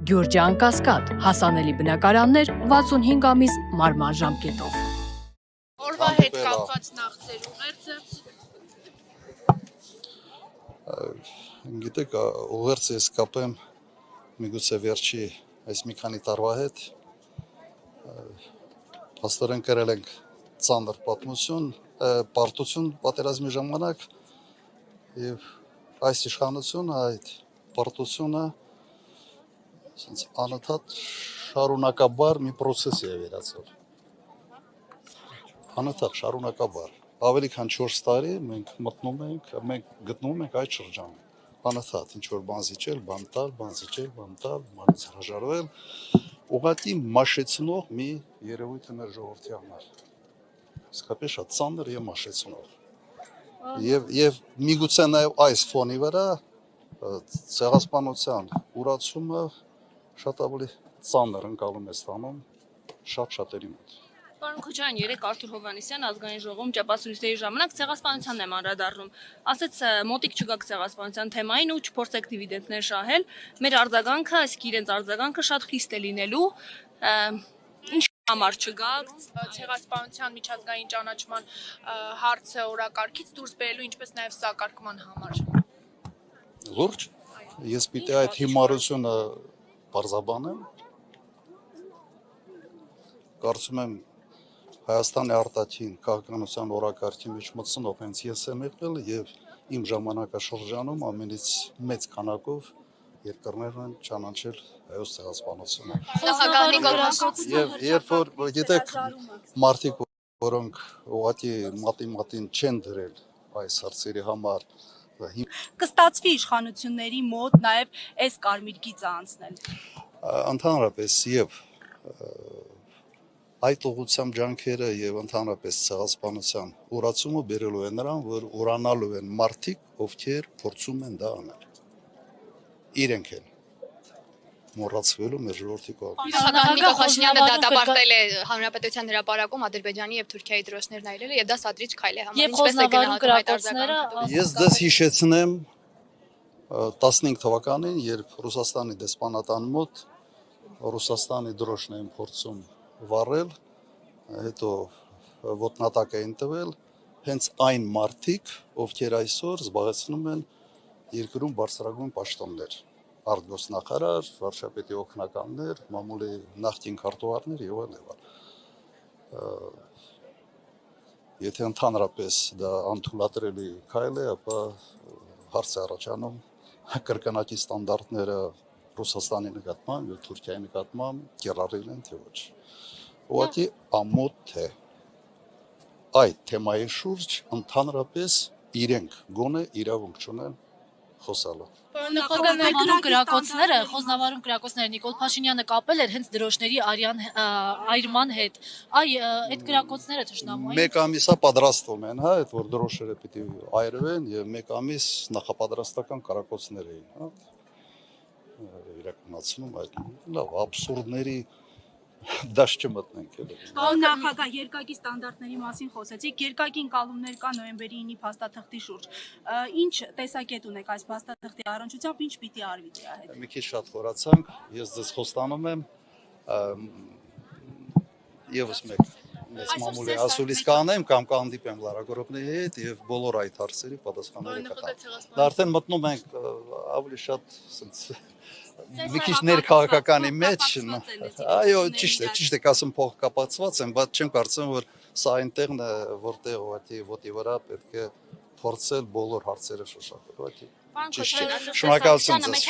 Գյուրջան Կասկադ, հասանելի բնակարաններ 65 ամիս մարման ժամկետով։ Օրվա հետ կապված նախձեր ուղերձը։ Գիտեք, ուղերձը ես կապեմ միգուցե վերջի այս մի քանի տարվա հետ։ Փաստորեն կրել ենք ծանր պարտություն պատերազմի ժամանակ եւ այս իշխանությունը, այդ պարտությունը անընդհատ շարունակաբար մի process է վերածել։ Անընդհատ շարունակաբար։ Ավելի քան 4 տարի մենք գտնվում ենք այդ շրջանում։ Անընդհատ ինչ որ բան զիջել, բան տալ, բանից հրաժարվել, ուղղակի մաշեցնող մի երևույթ է մեր ժողովրդի համար։ Իսկապես շատ ծանր եւ մաշեցնող։ Եվ միգուցե նաեւ այս ֆոնի վրա ցեղասպանության ուրացումը շատ ավելի ծանր ընկալում է ստանում շատ-շատերի մոտ։ Պարոն Քոչարյան, երեք Արթուր Հովհաննիսյան ազգային ժողովում ճապասույցների ժամանակ ցեղասպանությանն եմ անդրադառնում։ Ասեց մոտիկ չգաք ցեղասպանության թեմային ու չփորձեք դիվիդենտներ շահել։ Մեր արձագանքը, այսինքն իրենց արձագանքը շատ խիստ է լինելու։ Ինչ համար չգաք Ցեղասպանության միջազգային ճանաչման հարցը օրակարգից դուրս բերելու, ինչպես նաև սակարկման համար։ Լուրջ, ես պիտի այդ հիմարությունը բարձաբանեմ։ Կարծում եմ Հայաստանի արտաքին քաղաքականության օրակարգի մեջ մտցնող հենց ես եմ եղել եւ իմ ժամանակաշրջանում ամենից մեծ քանակով երկրներն են ճանաչել հայոց ցեղասպանությունը։ Եվ երբ որ գիտեք մարդիկ, որոնք ուղղակի մատին չեն դրել այս հարցերի համար, կստացվի իշխանությունների մոտ նաեւ այս կարմիր գիծը անցնել։ Ընդհանրապես եւ այդ ուղղությամբ ջանքերը եւ ընդհանրապես ցեղասպանության ուրացումը բերելու է նրան, որ ուրանալու են մարդիկ, ովքեր փորձում են դա անել։ Իրենք են մոռացվելու մեր ժողովրդի կողմից։ Նախագահ Նիկոլ Փաշինյանը դատապարտել է Հանրապետության հրապարակում Ադրբեջանի եւ Թուրքիայի դրոշներն այրելը եւ դա սադրիչ քայլ է համարում։ Ինչպես է գնահատում այդ արձագանքը։ Ես ձեզ հիշեցնեմ 15 թվականին, երբ Ռուսաստանի դեսպանատան մոտ Ռուսաստանի դրոշն էին փորձում վառել, հետո ոտնատակ էին տվել հենց այն մարդիկ, ովքեր այսօր զբաղեցնում են երկրում բարձրագույն պաշտոններ, արտգործնախարար, վարչապետի օգնականներ, մամուլի նախկին քարտուղարներ եւ այլն։ Եթե ընդհանրապես դա անթույլատրելի քայլ է, ապա հարց է առաջանում կրկնակի ստանդարտները Ռուսաստանի նկատմամբ եւ Թուրքիայի նկատմամբ կիրառել են թե ոչ։ Ուղղակի ամոթ է այդ թեմայի շուրջ ընդհանրապես իրենք գոնե իրավունք չունեն խոսալու։ Խոզնավարում կրակոցները Նիկոլ Փաշինյանը կապել էր հենց դրոշների այրման հետ։ Այդ կրակոցները թշնամու են։ Մեկ ամիսա պատրաստվում են, հա, այդ որ դրոշերը պիտի այրվեն եւ մեկ ամիս նախապատրաստական կրակոցներ էին, հա։ Իրականացնում այդ լավ աբսուրդների դաշտ չմտնենք էլի։ Պարոն նախագահ, երկակի ստանդարտների մասին խոսեցիք, երկակի ընկալումներ կա նոյեմբերի 9-ի փաստաթղթի շուրջ։ Ինչ տեսակետ ունեք այս փաստաթղթի առնչությամբ, ինչ պիտի արվի դրա հետ։ Մի քիչ շատ խորացանք, ես ձեզ խոստանում եմ եւս մեկ մեծ մամուլի ասուլիս կանեմ կամ կհանդիպեմ Լարա Գորոբնեի հետ եւ բոլոր այդ հարցերի պատասխանները կտամ։ Դա արդեն մտնում ենք ավելի շատ մի քիչ ներքաղաքականի մեջ, այո, ճիշտ է, ասում փոխկապակցված են, բայց չեմ կարծում, որ սա այնտեղն է, որտեղ ուղղակի ոտի վրա պետք է փորձել բոլոր հարցերը շոշափել, ուղղակի։ Շնորհակալություն ձեզ,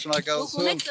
շնորհակալություն։